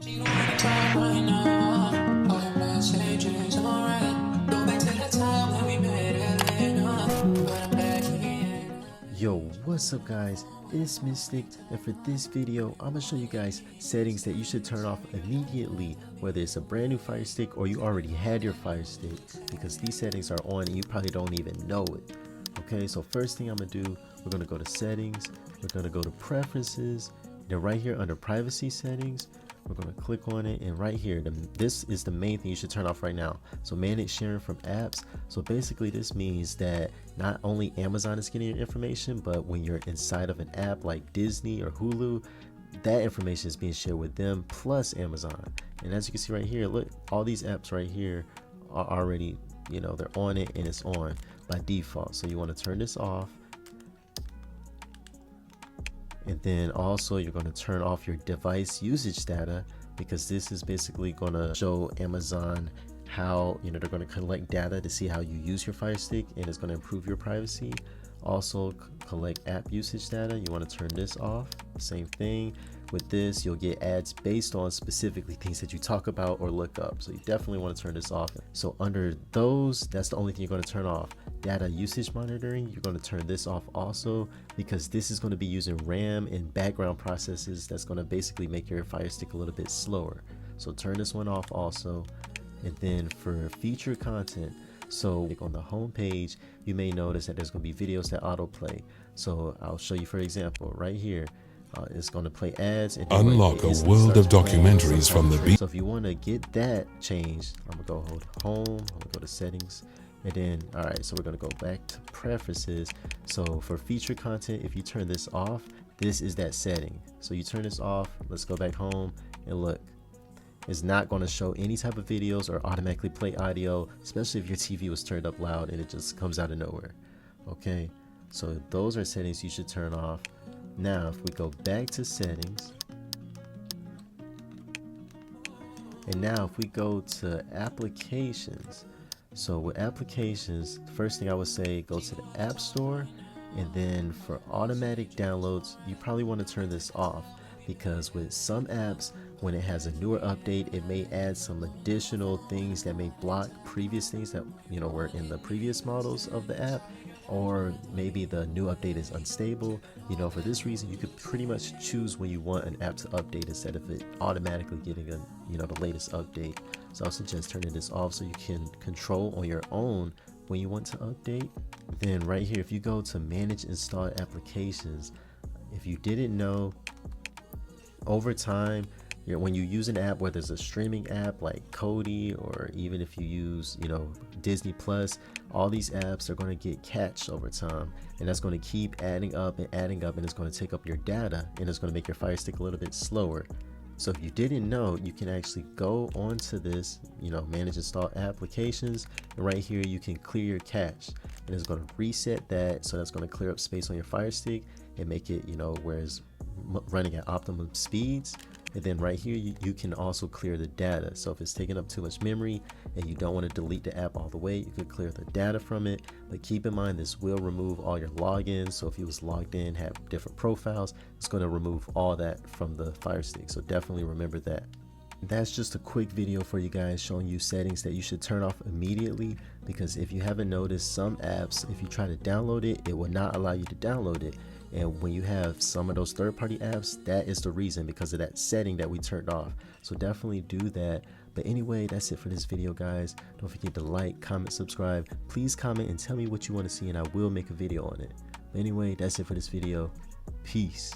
Yo, what's up guys, it's Mystic, and for this video I'm gonna show you guys settings that you should turn off immediately, whether it's a brand new Fire Stick or you already had your Fire Stick, because these settings are on and you probably don't even know it. Okay, so first thing I'm gonna do, we're gonna go to settings, we're gonna go to preferences, then right here under privacy settings, we're going to click on it, and right here this is the main thing you should turn off right now. So manage sharing from apps. So basically this means that not only Amazon is getting your information, but when you're inside of an app like Disney or Hulu, that information is being shared with them plus Amazon. And as you can see right here, look, all these apps right here are already, you know, they're on it and it's on by default. So you want to turn this off. And then also you're going to turn off your device usage data, because this is basically going to show Amazon how, you know, they're going to collect data to see how you use your Fire Stick, and it's going to improve your privacy. Also collect app usage data, you want to turn this off. Same thing with this, you'll get ads based on specifically things that you talk about or look up, so you definitely want to turn this off. So under those, that's the only thing you're going to turn off. Data usage monitoring, you're going to turn this off also, because this is going to be using RAM and background processes that's going to basically make your Fire Stick a little bit slower, so turn this one off also. And then for featured content, so on the home page you may notice that there's going to be videos that autoplay. So I'll show you, for example, right here, it's going to play ads and unlock a world of documentaries from the beat. So if you want to get that changed, I'm gonna go hold home, I'm gonna go to settings, and then all right, so we're gonna go back to preferences. So for featured content, if you turn this off, this is that setting. So you turn this off, let's go back home, and look, it's not going to show any type of videos or automatically play audio, especially if your TV was turned up loud and it just comes out of nowhere. Okay, so those are settings you should turn off. Now if we go back to settings, and now if we go to applications, so with applications, the first thing I would say, go to the App Store, and then for automatic downloads, you probably want to turn this off, because with some apps, when it has a newer update, it may add some additional things that may block previous things that, you know, were in the previous models of the app, or maybe the new update is unstable. You know, for this reason, you could pretty much choose when you want an app to update instead of it automatically getting a, you know, the latest update. So I'll suggest turning this off so you can control on your own when you want to update. Then right here, if you go to manage installed applications, if you didn't know, over time, when you use an app, whether it's a streaming app like Kodi, or even if you use, you know, Disney Plus, all these apps are going to get cached over time, and that's going to keep adding up, and it's going to take up your data, and it's going to make your Fire Stick a little bit slower. So if you didn't know, you can actually go onto this, you know, manage install applications, and right here you can clear your cache, and it's going to reset that, so that's going to clear up space on your Fire Stick and make it, you know, where it's running at optimum speeds. And then right here you can also clear the data. So if it's taking up too much memory and you don't want to delete the app all the way, you could clear the data from it. But keep in mind, this will remove all your logins. So if you was logged in, have different profiles, it's going to remove all that from the Fire Stick. So definitely remember that. That's just a quick video for you guys showing you settings that you should turn off immediately, because if you haven't noticed, some apps, if you try to download it, it will not allow you to download it. And when you have some of those third-party apps, that is the reason, because of that setting that we turned off. So definitely do that. But anyway, that's it for this video, guys. Don't forget to like, comment, subscribe. Please comment and tell me what you want to see, and I will make a video on it. But anyway, that's it for this video. Peace.